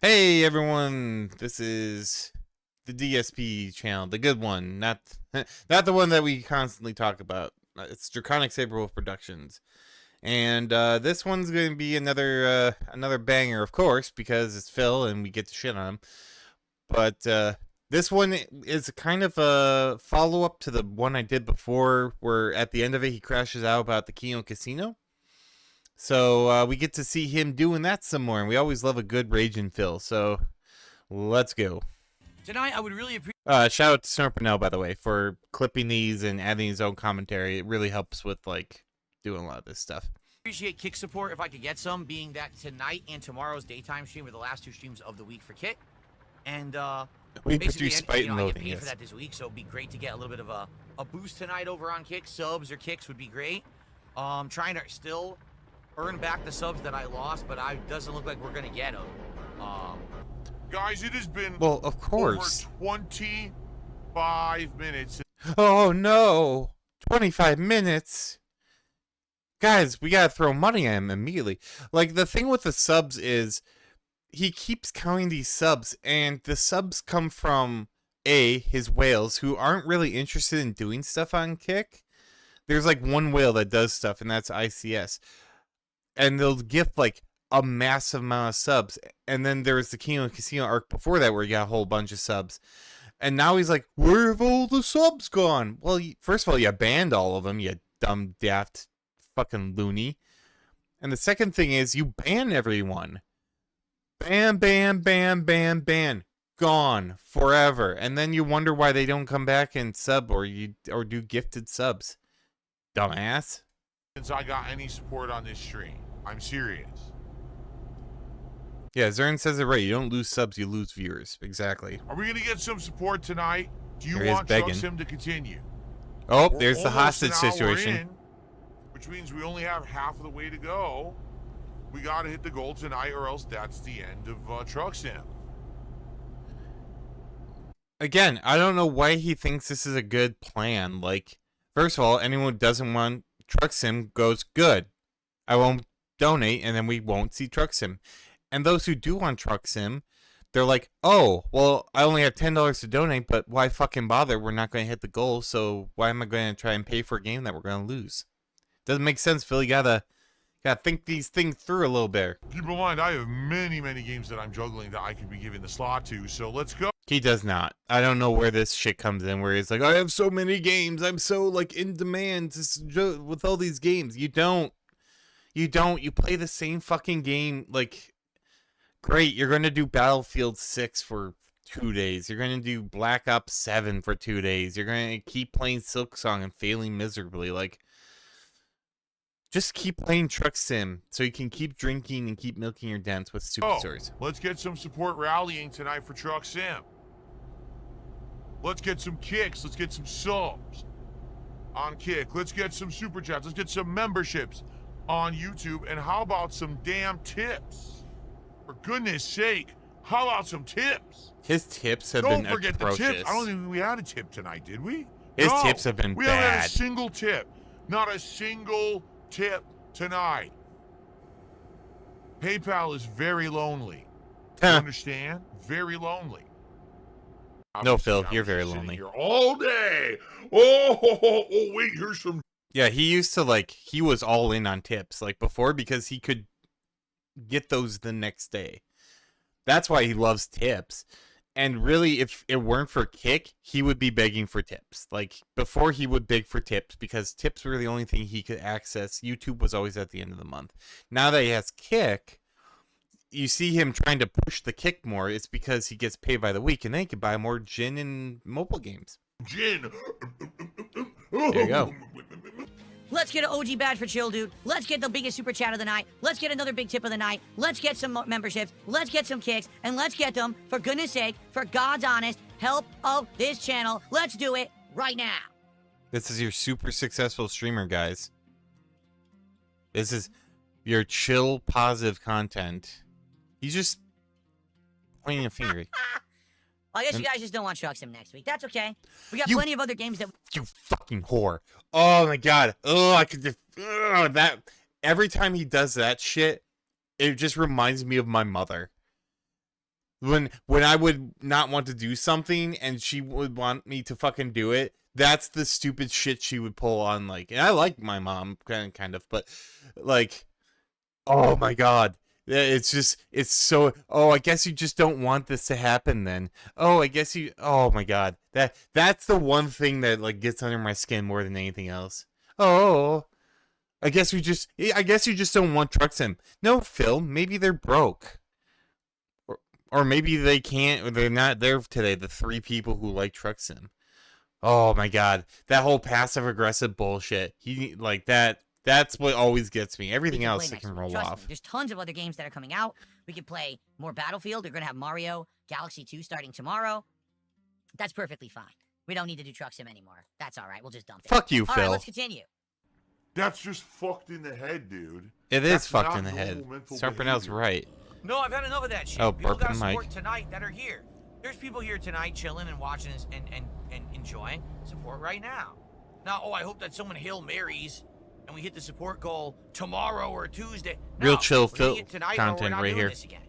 Hey everyone, this is the DSP channel, the good one, not not the one that we constantly talk about. It's Draconic Saberwolf Productions, and this one's going to be another banger, of course, because it's Phil and we get to shit on him. But this one is kind of a follow up to the one I did before, where at the end of it he crashes out about the Kino Casino. So we get to see him doing that some more, and we always love a good raging Phil. So let's go. Tonight, I would really appreciate. Shout out to Snurpernell, by the way, for clipping these and adding his own commentary. It really helps with like doing a lot of this stuff. Appreciate Kick support if I could get some, being that tonight and tomorrow's daytime stream are the last two streams of the week for Kick. And we basically, produce spite and I loading. get paid Yes. for that this week, so it'd be great to get a little bit of a boost tonight over on Kick. Subs or kicks would be great. Trying to still earn back the subs that I lost, but it doesn't look like we're gonna get them. Guys, it has been Well, of course. over 25 minutes. Oh no, 25 minutes. Guys, we gotta throw money at him immediately. Like, the thing with the subs is he keeps counting these subs, and the subs come from his whales who aren't really interested in doing stuff on Kick. There's like one whale that does stuff, and that's ICS. And they'll gift like a massive amount of subs. And then there was the Kino Casino arc before that where he got a whole bunch of subs. And now he's like, where have all the subs gone? Well, first of all, you banned all of them, you dumb, daft, fucking loony. And the second thing is you ban everyone. Ban, ban, ban, ban, ban. Gone forever. And then you wonder why they don't come back and sub or do gifted subs. Dumbass. Since I got any support on this stream, I'm serious. Yeah, Zern says it right. You don't lose subs, you lose viewers. Exactly. Are we going to get some support tonight? Do you There he is want begging. Truxim to continue? Oh, We're there's the almost hostage an hour situation. in, which means we only have half of the way to go. We got to hit the goal tonight, or else that's the end of Truxim. Again, I don't know why he thinks this is a good plan. Like, first of all, anyone who doesn't want Truck Sim goes, good. I won't donate, and then we won't see Truck Sim. And those who do want Truck Sim, they're like, oh, well, I only have $10 to donate, but why fucking bother? We're not going to hit the goal, so why am I going to try and pay for a game that we're going to lose? Doesn't make sense, Phil. You gotta think these things through a little bit. Keep in mind, I have many, many games that I'm juggling that I could be giving the slot to, so let's go. He does not. I don't know where this shit comes in, where he's like, I have so many games. I'm so, like, in demand with all these games. You don't. You don't. You play the same fucking game. Like, great. You're going to do Battlefield 6 for 2 days. You're going to do Black Ops 7 for 2 days. You're going to keep playing Silksong and failing miserably. Like, just keep playing Truck Sim so you can keep drinking and keep milking your dents with stupid stories. Let's get some support rallying tonight for Truck Sim. Let's get some kicks. Let's get some subs on Kick. Let's get some super chats. Let's get some memberships on YouTube. And how about some damn tips? For goodness sake, how about some tips? His tips have Don't been forget atrocious. the tips. I don't think we had a tip tonight, did we? His No, tips have been we haven't had bad. a single tip. Not a single tip tonight. PayPal is very lonely. You understand? Very lonely. No, Phil, Obviously, I you're was very just sitting lonely. here all day. Oh, wait, here's some. Yeah, he used to, like, he was all in on tips, like, before, because he could get those the next day. That's why he loves tips. And really, if it weren't for Kick, he would be begging for tips. Like, before he would beg for tips, because tips were the only thing he could access. YouTube was always at the end of the month. Now that he has Kick, you see him trying to push the Kick more. It's because he gets paid by the week, and then he can buy more gin and mobile games. Gin. There you go. Let's get an OG badge for Chill Dude. Let's get the biggest super chat of the night. Let's get another big tip of the night. Let's get some memberships. Let's get some kicks. And let's get them, for goodness sake, for God's honest help of this channel. Let's do it right now. This is your super successful streamer, guys. This is your chill, positive content. He's just pointing a finger. Well, I guess you guys just don't want Truck Sim next week. That's okay. We got You- plenty of other games that... You fucking whore. Oh my god. Oh, I could just... that... Every time he does that shit, it just reminds me of my mother. When I would not want to do something and she would want me to fucking do it, that's the stupid shit she would pull on. Like, and I like my mom kind of, but like, oh my god. It's just, it's so, oh, I guess you just don't want this to happen then. Oh, I guess you, oh my god. That's the one thing that like gets under my skin more than anything else. Oh, I guess you just don't want Truck Sim. No, Phil, maybe they're broke. Or maybe they can't, or they're not there today, the 3 people who like Truck Sim. Oh my god. That whole passive aggressive bullshit. He like that's what always gets me. Everything We can else play I can next roll week. Trust off. me, there's tons of other games that are coming out. We could play more Battlefield. They're going to have Mario Galaxy 2 starting tomorrow. That's perfectly fine. We don't need to do Truck Sim anymore. That's all right. We'll just dump it. Fuck you, All Phil. right, let's continue. That's just fucked in the head, dude. It is That's fucked not in the head. normal mental Start pronouncing behavior. right. No, I've had enough of that shit. Oh, People burping gotta the mic. support tonight that are here. There's people here tonight chilling and watching us and enjoying. Support right now. Now, oh, I hope that someone Hail Marys and we hit the support goal tomorrow or Tuesday. No, Real chill we're doing Phil it tonight or we're content not right doing here. this again.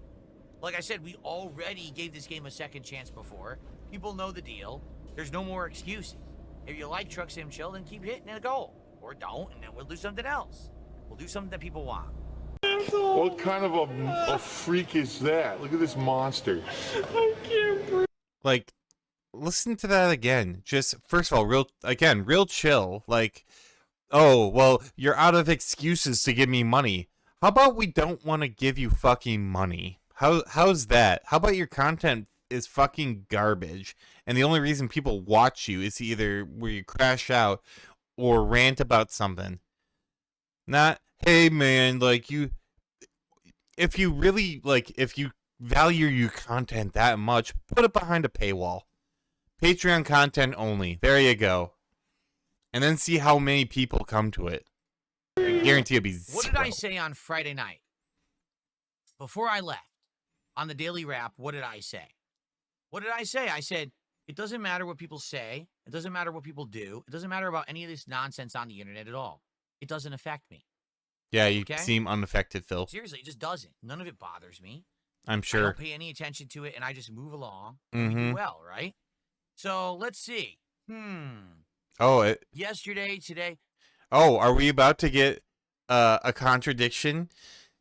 Like I said, we already gave this game a second chance before. People know the deal. There's no more excuses. If you like Truck Sim Chill, then keep hitting the goal. Or don't, and then we'll do something else. We'll do something that people want. What kind of a freak is that? Look at this monster. Like, listen to that again. Just first of all, real chill. Like, oh well, you're out of excuses to give me money. How about we don't want to give you fucking money? How's that? How about your content is fucking garbage, and the only reason people watch you is either where you crash out or rant about something. Not, hey man, like you, if you really like, if you value your content that much, put it behind a paywall. Patreon content only. There you go. And then see how many people come to it. I guarantee it'll be zero. What did I say on Friday night? Before I left, on the Daily Wrap, what did I say? What did I say? I said, it doesn't matter what people say. It doesn't matter what people do. It doesn't matter about any of this nonsense on the internet at all. It doesn't affect me. Yeah, you Okay? seem unaffected, Phil. Seriously, it just doesn't. None of it bothers me. I'm I sure. don't pay any attention to it, and I just move along. And we do well, right? So let's see. Oh, Yesterday, today. are we about to get a contradiction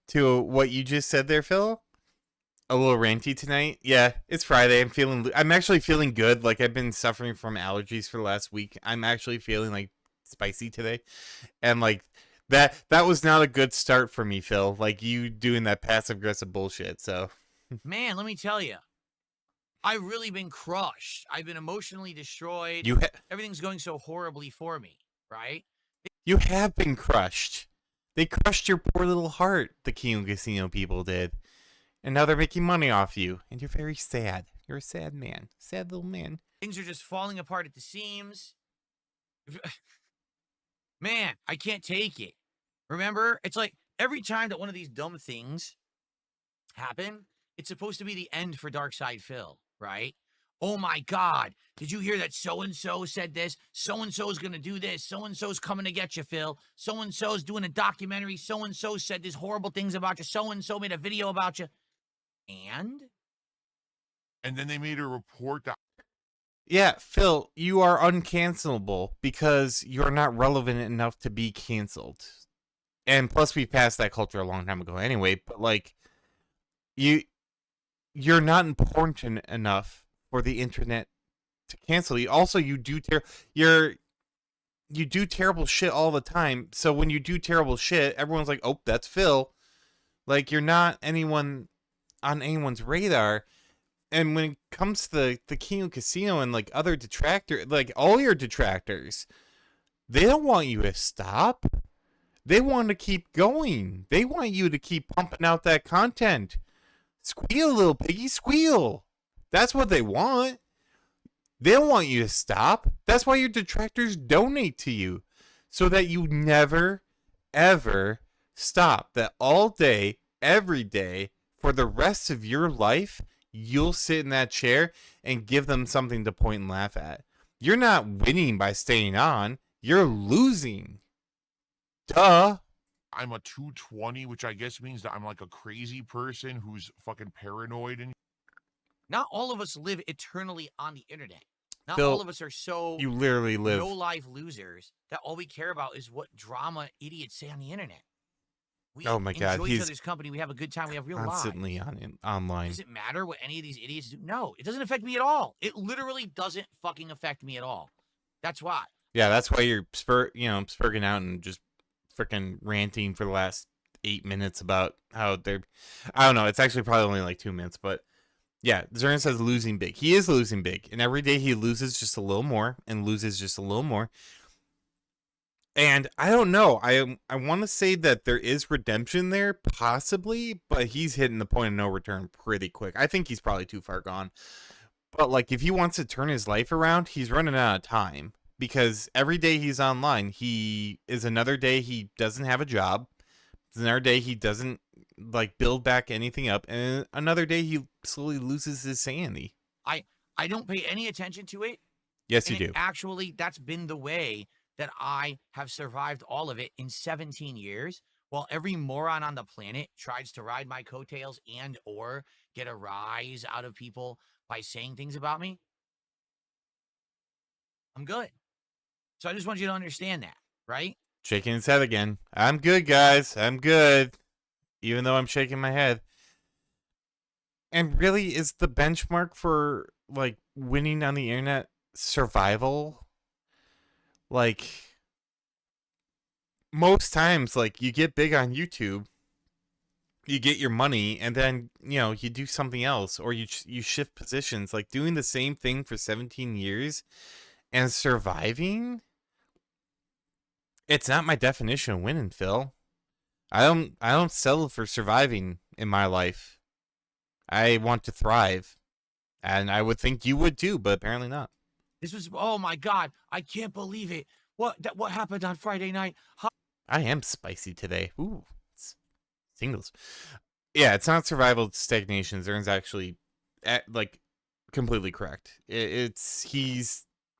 to what you just said there, Phil? A little ranty tonight. Yeah, it's Friday. I'm actually feeling good. Like, I've been suffering from allergies for the last week. I'm actually feeling like spicy today, and like that was not a good start for me, Phil. Like, you doing that passive aggressive bullshit. So, Man, let me tell you. I've really been crushed. I've been emotionally destroyed. Everything's going so horribly for me, right? You have been crushed. They crushed your poor little heart, the King Casino people did. And now they're making money off you. And you're very sad. You're a sad man. Sad little man. Things are just falling apart at the seams. Man, I can't take it. Remember? It's like every time that one of these dumb things happen, it's supposed to be the end for Darkside Phil, right? Oh my God, did you hear that so-and-so said this? So-and-so's gonna do this. So-and-so's coming to get you, Phil. So-and-so's doing a documentary. So-and-so said these horrible things about you. So-and-so made a video about you. And And then they made a report that Yeah, Phil, you are uncancelable because you're not relevant enough to be canceled. And plus, we passed that culture a long time ago anyway, but like, you're not important enough for the internet to cancel you. Also, you do terrible shit all the time. So when you do terrible shit, everyone's like, "Oh, that's Phil." Like, you're not anyone on anyone's radar. And when it comes to the King Casino and like other detractors, like all your detractors, they don't want you to stop. They want to keep going. They want you to keep pumping out that content. Squeal, little piggy, squeal. That's what they want. They don't want you to stop. That's why your detractors donate to you. So that you never, ever stop. That all day, every day, for the rest of your life, you'll sit in that chair and give them something to point and laugh at. You're not winning by staying on. You're losing. Duh. I'm a 220, which I guess means that I'm like a crazy person who's fucking paranoid and Not all of us live eternally on the internet. Not Phil, all of us are so you literally live no-life losers that all we care about is what drama idiots say on the internet. We Oh my God, enjoy each he's other's company. We have a good time. We have real lives. constantly online. Does it matter what any of these idiots do? No, it doesn't affect me at all. It literally doesn't fucking affect me at all. That's why. Yeah, that's why you're spurging out and just freaking ranting for the last 8 minutes about how they're. I don't know. It's actually probably only like 2 minutes, but yeah, Zern says losing big. He is losing big, and every day he loses just a little more and loses just a little more. And I don't know. I want to say that there is redemption there, possibly, but he's hitting the point of no return pretty quick. I think he's probably too far gone. But like, if he wants to turn his life around, he's running out of time because every day he's online, he is another day he doesn't have a job. It's another day he doesn't like build back anything up, and another day he slowly loses his sanity. I don't pay any attention to it. Yes, you And do. actually, that's been the way that I have survived all of it in 17 years, while every moron on the planet tries to ride my coattails and or get a rise out of people by saying things about me. I'm good. So I just want you to understand that, right? Shaking his head again. I'm good, guys. I'm good. Even though I'm shaking my head. And really, is the benchmark for like winning on the internet survival? Like, most times, like, you get big on YouTube, you get your money, and then, you do something else, or you shift positions. Like, doing the same thing for 17 years and surviving, it's not my definition of winning, Phil. I don't settle for surviving in my life. I want to thrive. And I would think you would too, but apparently not. This was, oh my God, I can't believe it. What happened on Friday night? I am spicy today. Ooh, it's singles. Yeah, it's not survival, it's stagnation. Zern's actually like completely correct. It's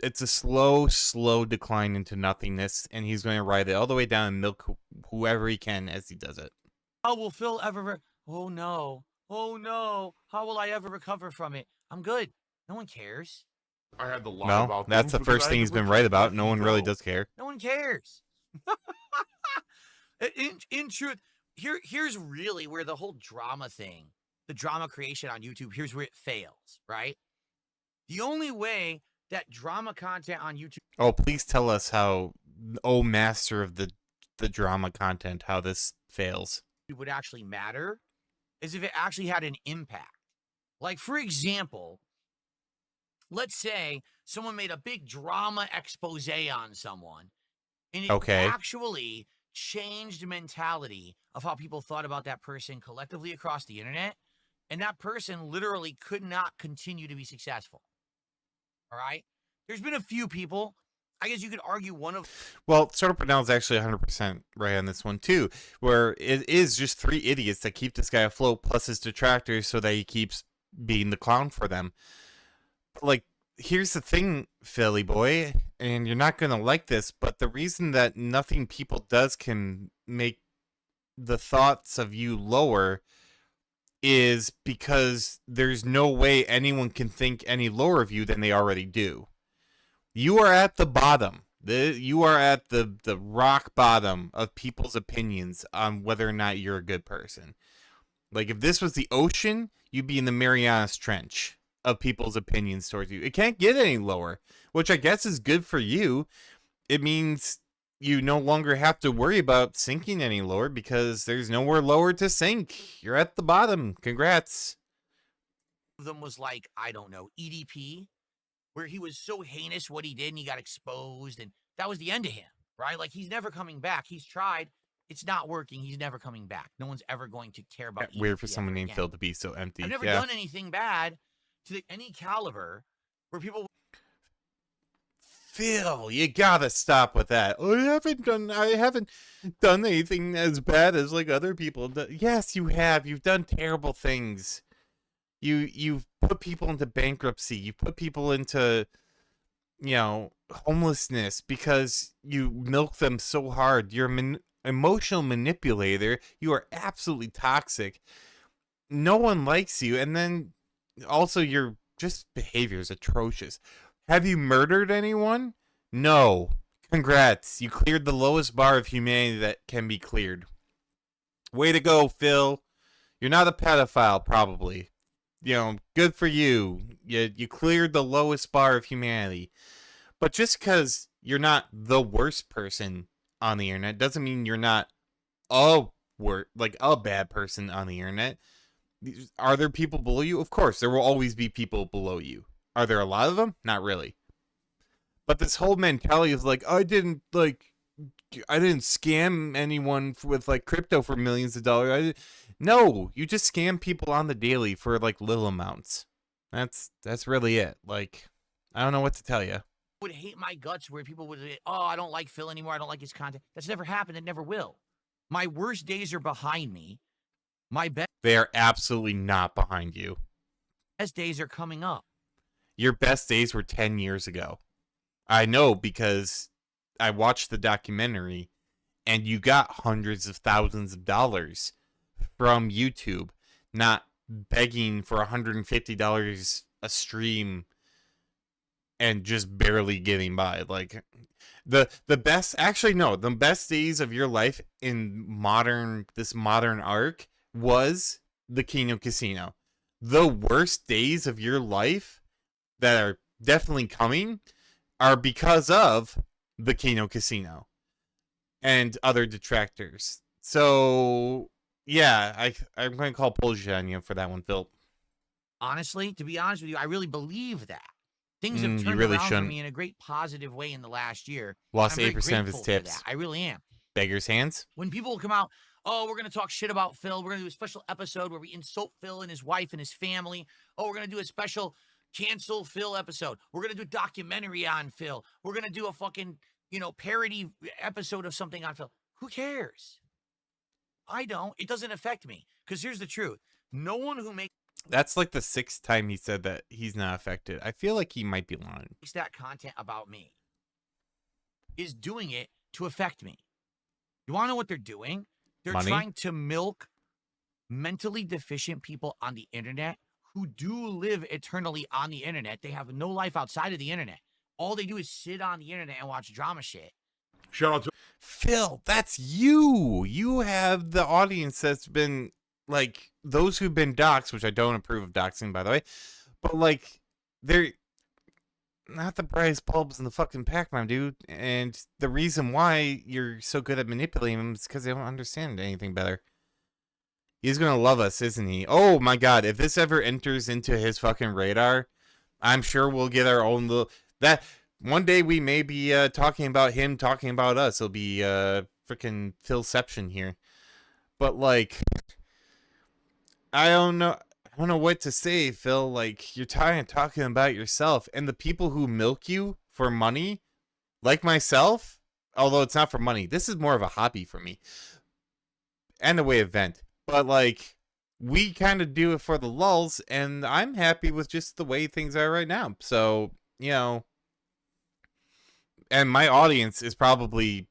a slow decline into nothingness, and he's going to ride it all the way down and milk whoever he can as he does it. How will Phil ever? Oh no. How will I ever recover from it? I'm good. No one cares. I had the lie Well, about that's the them because first I thing had he's to been protect right my about. No one really ego. does care. No one cares. in truth, here's really where the whole drama thing, the drama creation on YouTube, here's where it fails, right? The only way that drama content on YouTube Oh, please tell us how, oh master of the drama content, how this fails. would actually matter is if it actually had an impact. Like, for example, let's say someone made a big drama expose on someone, and it Okay. actually changed mentality of how people thought about that person collectively across the internet, and that person literally could not continue to be successful. All right? There's been a few people. I guess you could argue one of... Well, Soda Pernell is actually 100% right on this one, too, where it is just 3 idiots that keep this guy afloat, plus his detractors, so that he keeps being the clown for them. Like, here's the thing, Philly boy, and you're not going to like this, but the reason that nothing people does can make the thoughts of you lower is because there's no way anyone can think any lower of you than they already do. You are at the bottom. You are at the rock bottom of people's opinions on whether or not you're a good person. Like, if this was the ocean, you'd be in the Marianas Trench of people's opinions towards you. It can't get any lower, which I guess is good for you. It means you no longer have to worry about sinking any lower because there's nowhere lower to sink. You're at the bottom. Congrats. them was like, I don't know, EDP, where he was so heinous what he did and he got exposed, and that was the end of him, right? Like, he's never coming back. He's tried. It's not working. He's never coming back. No one's ever going to care about EDP Weird for someone ever named again. Phil to be so empty. I've never done anything bad to any caliber where people... Phil, you gotta stop with that. I haven't done anything as bad as like other people. Yes, you have. You've done terrible things. You've put people into bankruptcy. You put people into, homelessness because you milk them so hard. You're an emotional manipulator. You are absolutely toxic. No one likes you, and then Also, your just behavior is atrocious. Have you murdered anyone? No. Congrats. You cleared the lowest bar of humanity that can be cleared. Way to go, Phil. You're not a pedophile, probably. You know, good for you. You cleared the lowest bar of humanity. But just because you're not the worst person on the internet doesn't mean you're not a a bad person on the internet. Are there people below you? Of course, there will always be people below you. Are there a lot of them? Not really. But this whole mentality is like, I didn't scam anyone with like crypto for millions of dollars. No, you just scam people on the daily for like little amounts. That's really it. Like, I don't know what to tell you. Would hate my guts where people would say, oh, I don't like Phil anymore. I don't like his content. That's never happened. It never will. My worst days are behind me. My They are absolutely not behind you. best days are coming up. Your best days were 10 years ago. I know because I watched the documentary and you got hundreds of thousands of dollars from YouTube, not begging for $150 a stream and just barely getting by. Like the best, actually no, the best days of your life in this modern arc was the Kino Casino. The worst days of your life that are definitely coming are because of the Kino Casino and other detractors. So yeah, I'm going to call bullshit on you for that one, Phil. Honestly, to be honest with you, I really believe that. Things have You turned really around for shouldn't. me in a great positive way in the last year. Lost I'm very 8% of his grateful for tips. that. I really am. Beggar's hands. When people come out, oh, we're going to talk shit about Phil. We're going to do a special episode where we insult Phil and his wife and his family. Oh, we're going to do a special cancel Phil episode. We're going to do a documentary on Phil. We're going to do a fucking, parody episode of something on Phil. Who cares? I don't. It doesn't affect me. Because here's the truth. No one who makes That's like the 6th time he said that he's not affected. I feel like he might be lying. that content about me is doing it to affect me. You want to know what they're doing? They're Money? trying to milk mentally deficient people on the internet who do live eternally on the internet. They have no life outside of the internet. All they do is sit on the internet and watch drama shit. Shout out to Phil, that's you. You have the audience that's been like those who've been doxxed, which I don't approve of doxing, by the way. But like, they're not the brightest bulbs in the fucking Pac-Man, dude. And the reason why you're so good at manipulating them is because they don't understand anything better. He's gonna love us, isn't he? Oh my god, if this ever enters into his fucking radar, I'm sure we'll get our own little... That one day we may be talking about him talking about us. It'll be freaking Philception here. But like, I don't know what to say, Phil. Like, you're tired of talking about yourself, and the people who milk you for money, like myself, although it's not for money, this is more of a hobby for me and a way of vent. But like, we kind of do it for the lulz, and I'm happy with just the way things are right now. So, and my audience is probably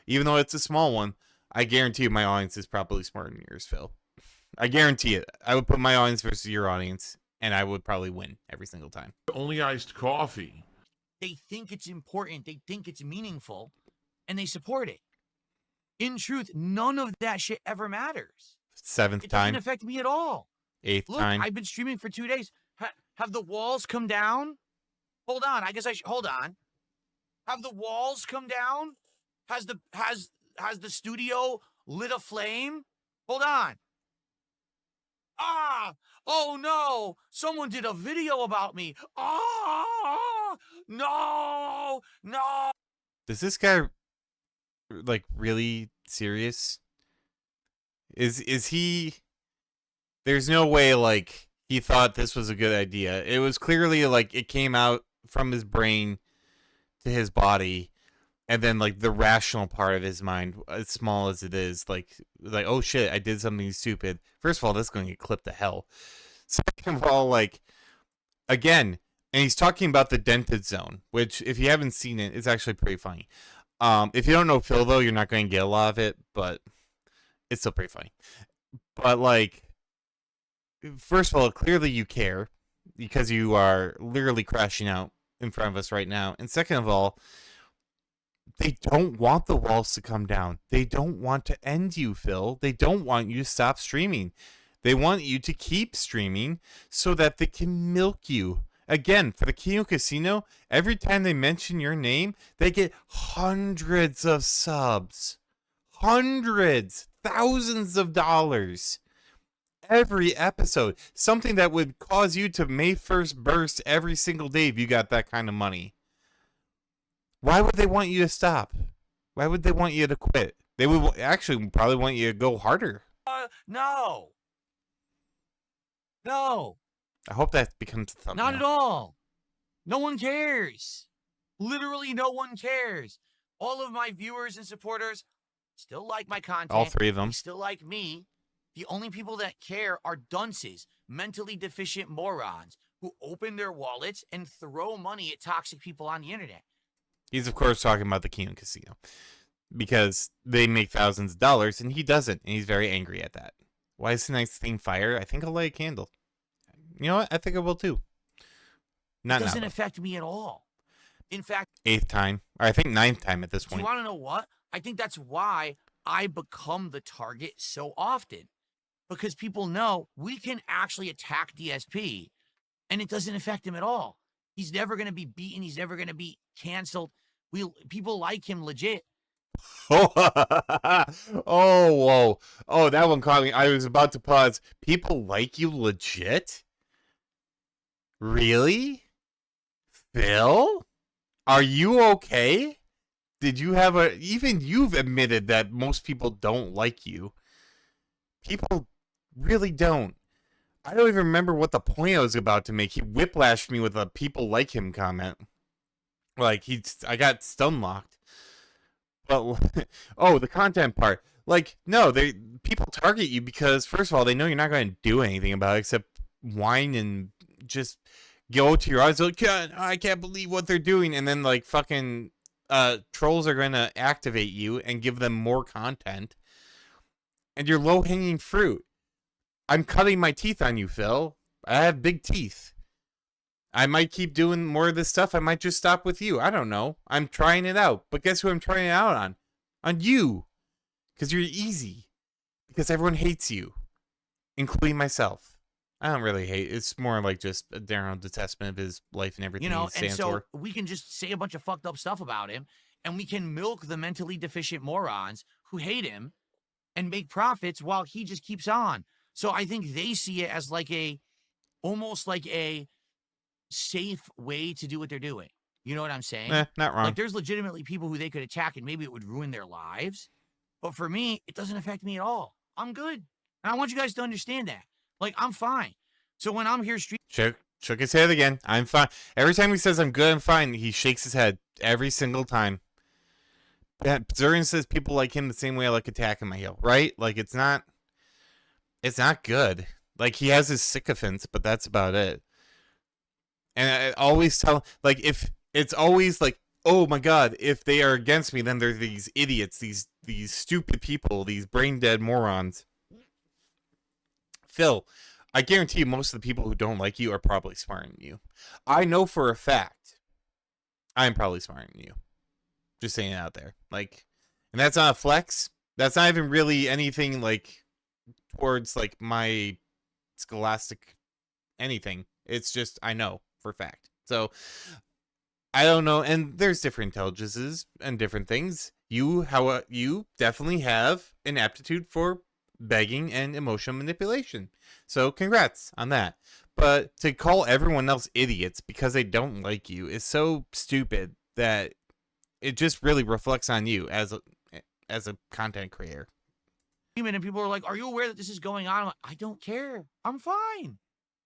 even though it's a small one, I guarantee you my audience is probably smarter than yours, Phil. I guarantee it. I would put my audience versus your audience, and I would probably win every single time. Only Iced Coffee. They think it's important. They think it's meaningful, and they support it. In truth, none of that shit ever matters. 7th It time, doesn't affect me at all. 8th Look, time. I've been streaming for 2 days. Have the walls come down? Hold on. I guess I should hold on. Have the walls come down? Has the studio lit a flame? Hold on. Ah! Oh no! Someone did a video about me. Ah! No! No! Is this guy like really serious? Is he? There's no way like he thought this was a good idea. It was clearly like it came out from his brain to his body, and then like the rational part of his mind, as small as it is, like oh shit, I did something stupid. First of all, this is going to get clipped to hell. Second of all, like, again, and he's talking about the dented zone, which if you haven't seen it, it's actually pretty funny. If you don't know Phil though, you're not going to get a lot of it, but it's still pretty funny. But like, first of all, clearly you care because you are literally crashing out in front of us right now. And second of all, they don't want the walls to come down. They don't want to end you, Phil. They don't want you to stop streaming. They want you to keep streaming so that they can milk you. Again, for the Kino Casino, every time they mention your name, they get hundreds of subs. Hundreds, thousands of dollars. Every episode. Something that would cause you to May 1st burst every single day if you got that kind of money. Why would they want you to stop? Why would they want you to quit? They would actually probably want you to go harder. No. No. I hope that becomes a thumbnail. Not at all. No one cares. Literally no one cares. All of my viewers and supporters still like my content. All three of them. They still like me. The only people that care are dunces, mentally deficient morons who open their wallets and throw money at toxic people on the internet. He's, of course, talking about the Kino Casino because they make thousands of dollars and he doesn't, and he's very angry at that. Why is tonight's theme fire? I think I'll light a candle. You know what? I think I will too. Not It doesn't now. affect me at all. In fact, 8th time, or I think 9th time at this do point. you want to know what? I think that's why I become the target so often. Because people know we can actually attack DSP and it doesn't affect him at all. He's never going to be beaten. He's never going to be canceled. People like him legit. Oh, whoa. Oh, that one caught me. I was about to pause. People like you legit? Really? Phil? Are you okay? Did you have even you've admitted that most people don't like you. People really don't. I don't even remember what the point I was about to make. He whiplashed me with a people like him comment. Like, I got stun locked. But, oh, the content part. Like, no, people target you because, first of all, they know you're not going to do anything about it except whine and just go to your eyes like, I can't believe what they're doing. And then, like, fucking trolls are going to activate you and give them more content. And you're low-hanging fruit. I'm cutting my teeth on you, Phil. I have big teeth. I might keep doing more of this stuff. I might just stop with you. I don't know. I'm trying it out. But guess who I'm trying it out on? On you. Because you're easy. Because everyone hates you. Including myself. I don't really hate. It's more like just a general detestment of his life and everything You know, he stands and so for. we can just say a bunch of fucked up stuff about him and we can milk the mentally deficient morons who hate him and make profits while he just keeps on. So I think they see it as like almost like a safe way to do what they're doing. You know what I'm saying? Not wrong. Like there's legitimately people who they could attack and maybe it would ruin their lives. But for me, it doesn't affect me at all. I'm good. And I want you guys to understand that. Like, I'm fine. So when I'm here Shook his head again. I'm fine. Every time he says I'm good, I'm fine, he shakes his head. Every single time. Zurian says people like him the same way I like attacking my heel, right? Like, it's not good. Like, he has his sycophants, but that's about it. And I always tell, like, if it's always like, oh my god, if they are against me, then they're these idiots, these stupid people, these brain dead morons. Phil, I guarantee you most of the people who don't like you are probably smarter than you. I know for a fact I'm probably smarter than you. Just saying it out there. Like, and that's not a flex. That's not even really anything like towards like my scholastic anything. It's just I know for a fact. So I don't know, and there's different intelligences and different things. You definitely have an aptitude for begging and emotional manipulation. So congrats on that. But to call everyone else idiots because they don't like you is so stupid that it just really reflects on you as a content creator. and people are like, are you aware that this is going on? I'm like, I don't care. I'm fine.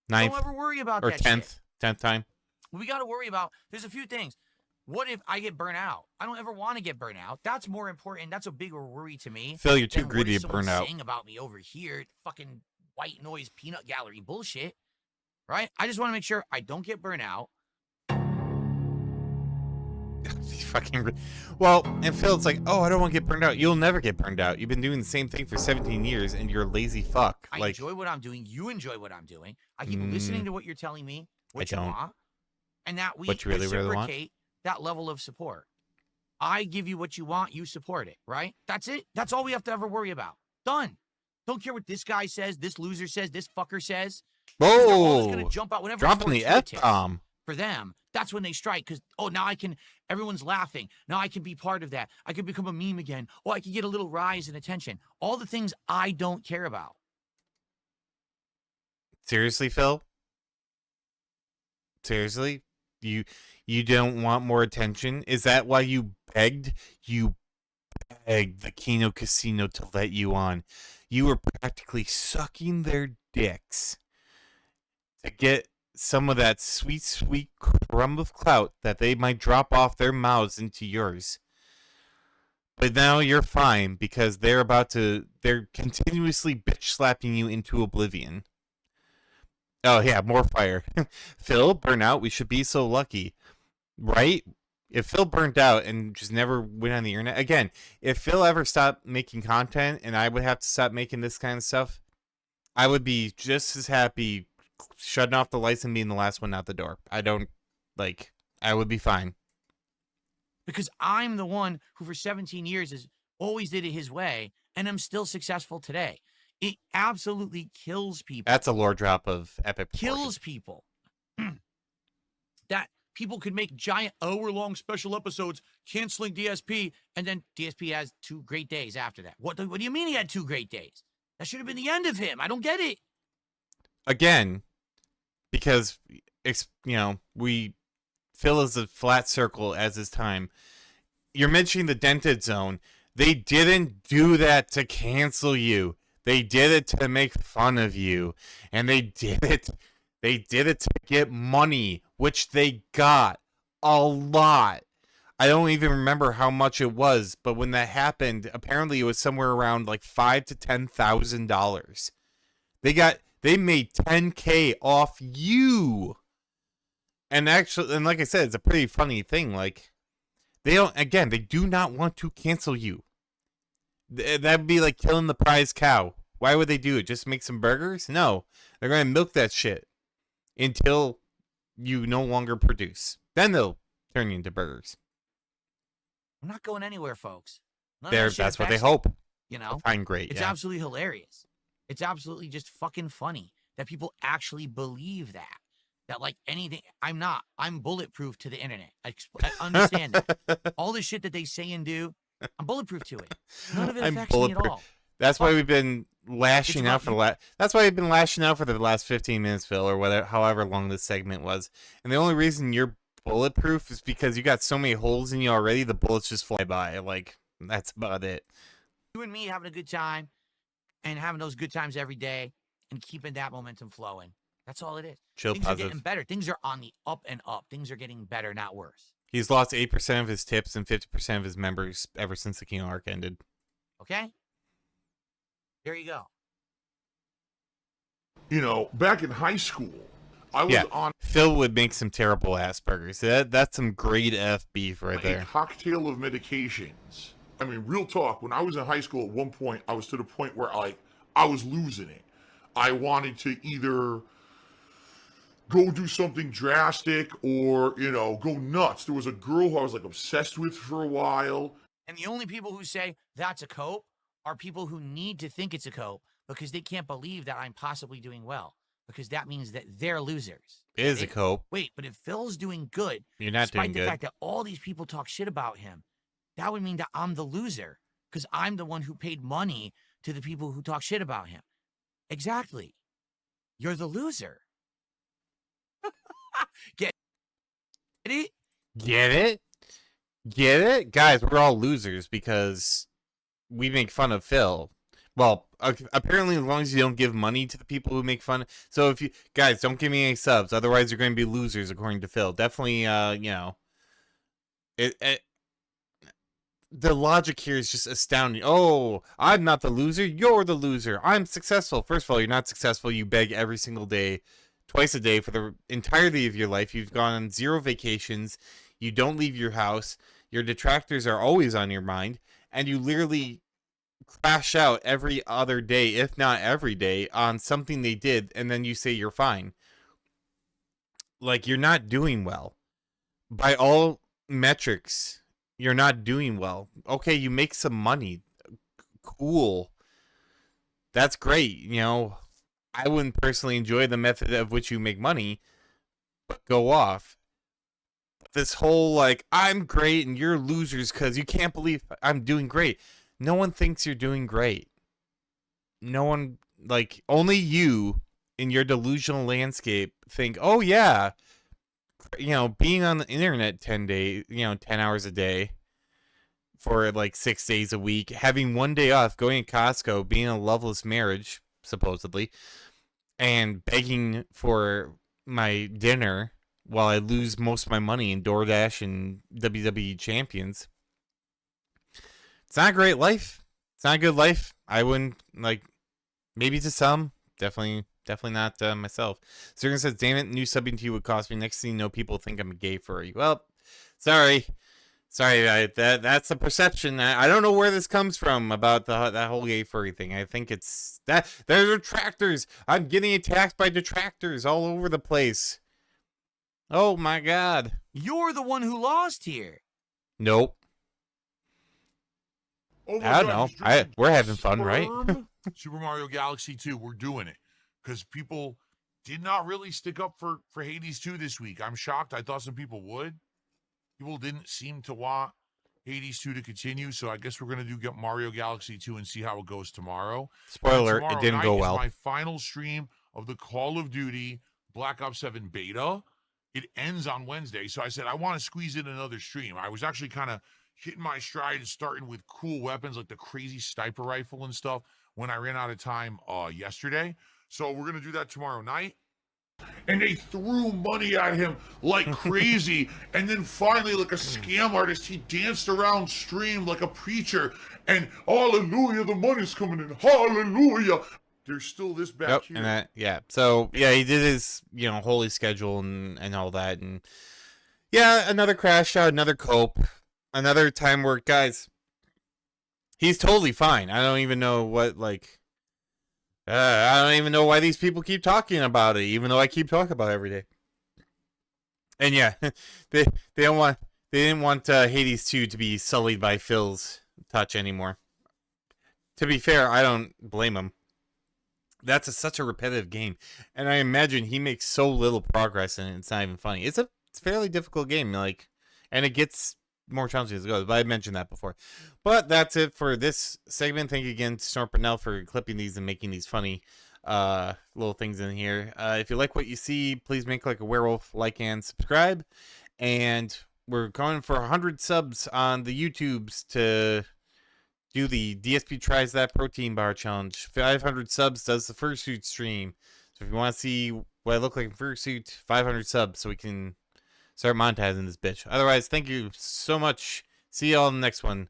Ninth Don't ever worry about or that 10th time. What we got to worry about, there's a few things. What if I get burnt out? I don't ever want to get burnt out. That's more important. That's a bigger worry to me. Phil, you're too than greedy what is to someone burn out. saying about me over here, fucking white noise peanut gallery bullshit, right? I just want to make sure I don't get burnt out. Well, and Phil, it's like, oh, I don't want to get burned out. You'll never get burned out. You've been doing the same thing for 17 years, and you're a lazy fuck. I enjoy what I'm doing. You enjoy what I'm doing. I keep listening to what you're telling me, what you want, and that we reciprocate that level of support. I give you what you want, you support it, right? That's it. That's all we have to ever worry about. Done. Don't care what this guy says, this loser says, this fucker says. Whoa! They're always gonna jump out whenever dropping the F-bomb. For them, that's when they strike, because, oh, now everyone's laughing. Now I can be part of that. I can become a meme again. Oh, I can get a little rise in attention. All the things I don't care about. Seriously, Phil? Seriously? You don't want more attention? Is that why you begged? You begged the Kino Casino to let you on. You were practically sucking their dicks to get some of that sweet, sweet crumb of clout that they might drop off their mouths into yours. But now you're fine because they're continuously bitch slapping you into oblivion. Oh yeah, more fire. Phil, burn out, we should be so lucky. Right? If Phil burnt out and just never went on the internet, again, if Phil ever stopped making content and I would have to stop making this kind of stuff, I would be just as happy shutting off the lights and being the last one out the door. I would be fine. Because I'm the one who for 17 years has always did it his way, and I'm still successful today. It absolutely kills people. That's a lore drop of epic proportions. Kills people. That people could make giant hour-long special episodes canceling DSP, and then DSP has 2 great days after that. What do you mean he had 2 great days? That should have been the end of him. I don't get it. Again, because, Phil is a flat circle as his time. You're mentioning the dented zone. They didn't do that to cancel you. They did it to make fun of you. And they did it to get money, which they got a lot. I don't even remember how much it was, but when that happened, apparently it was somewhere around like $5,000 to $10,000. They made $10K off you. And like I said, it's a pretty funny thing. Like, they do not want to cancel you. That'd be like killing the prize cow. Why would they do it? Just make some burgers? No. They're going to milk that shit until you no longer produce. Then they'll turn you into burgers. I'm not going anywhere, folks. That's what they hope. Fine, great. It's absolutely hilarious. It's absolutely just fucking funny that people actually believe that. That, like, anything, I'm bulletproof to the internet. I understand that. All the shit that they say and do, I'm bulletproof to it. None of it affects me at all. That's why we've been lashing out for the last 15 minutes, Phil, or whatever, however long this segment was. And the only reason you're bulletproof is because you got so many holes in you already, the bullets just fly by. Like, that's about it. You and me having a good time and having those good times every day and keeping that momentum flowing. That's all it is. Things are getting better. Things are on the up and up. Things are getting better, not worse. He's lost 8% of his tips and 50% of his members ever since the Kino arc ended. Okay? There you go. Back in high school, I was on... Phil would make some terrible ass burgers. That's some grade F beef right there. A cocktail of medications. I mean, real talk, when I was in high school at one point, I was to the point where I was losing it. I wanted to either go do something drastic or, go nuts. There was a girl who I was obsessed with for a while. And the only people who say that's a cope are people who need to think it's a cope because they can't believe that I'm possibly doing well, because that means that they're losers. It is a cope. Wait, but if Phil's doing good, you're not doing good. Despite the fact that all these people talk shit about him, that would mean that I'm the loser because I'm the one who paid money to the people who talk shit about him. Exactly. You're the loser. Get it? Get it? Get it? Guys, we're all losers because we make fun of Phil. Well, apparently as long as you don't give money to the people who make fun. So if you guys don't give me any subs, otherwise you're going to be losers according to Phil. Definitely the logic here is just astounding. Oh, I'm not the loser. You're the loser. I'm successful. First of all, you're not successful. You beg every single day, twice a day for the entirety of your life. You've gone on 0 vacations. You don't leave your house. Your detractors are always on your mind, and you literally crash out every other day, if not every day, on something they did, and then you say you're fine. Like, you're not doing well. By all metrics, you're not doing well. Okay, you make some money. Cool. That's great. You know, I wouldn't personally enjoy the method of which you make money, but go off. This whole, like, I'm great and you're losers because you can't believe I'm doing great. No one thinks you're doing great. No one, like, only you in your delusional landscape think, oh, yeah, you know, being on the internet 10 hours a day for like 6 days a week, having one day off, going to Costco, being in a loveless marriage, supposedly, and begging for my dinner while I lose most of my money in DoorDash and WWE champions. It's not a great life. It's not a good life. I wouldn't, like, maybe to some, definitely not myself. Zergan says, damn it, new subbing to you would cost me. Next thing you know, people think I'm a gay furry. Well, sorry, that's a perception. I don't know where this comes from about that whole gay furry thing. I think it's that there's detractors. I'm getting attacked by detractors all over the place. Oh my god. You're the one who lost here. Nope. Oh my I don't God, know. he's drinking We're having fun, right? Super Mario Galaxy 2, we're doing it. Because people did not really stick up for Hades 2 this week. I'm shocked. I thought some people would. People didn't seem to want Hades 2 to continue, so I guess we're going to do Mario Galaxy 2 and see how it goes tomorrow. Spoiler, Tomorrow it didn't night go is well. my final stream of the Call of Duty Black Ops 7 beta. It ends on Wednesday, so I said I want to squeeze in another stream. I was actually kind of hitting my stride and starting with cool weapons like the crazy sniper rifle and stuff when I ran out of time yesterday. So we're going to do that tomorrow night. And they threw money at him like crazy. And then finally, like a scam artist, he danced around stream like a preacher. And hallelujah, the money's coming in. Hallelujah. There's still this back here. And yeah. So yeah, he did his, holy schedule and all that. And yeah, another crash out, another cope, another time where, guys, he's totally fine. I don't even know what, I don't even know why these people keep talking about it, even though I keep talking about it every day. And yeah, they didn't want Hades 2 to be sullied by Phil's touch anymore. To be fair, I don't blame him. That's such a repetitive game, and I imagine he makes so little progress, and it's not even funny. It's a fairly difficult game, and it gets more challenging as it goes, but I mentioned that before. But that's it for this segment. Thank you again to Snort Purnell for clipping these and making these funny little things in here. If you like what you see, please make like a werewolf, like, and subscribe. And we're going for 100 subs on the YouTubes to do the DSP Tries That Protein Bar Challenge. 500 subs does the fursuit stream. So if you want to see what I look like in fursuit, 500 subs so we can start monetizing this bitch. Otherwise, thank you so much. See y'all in the next one.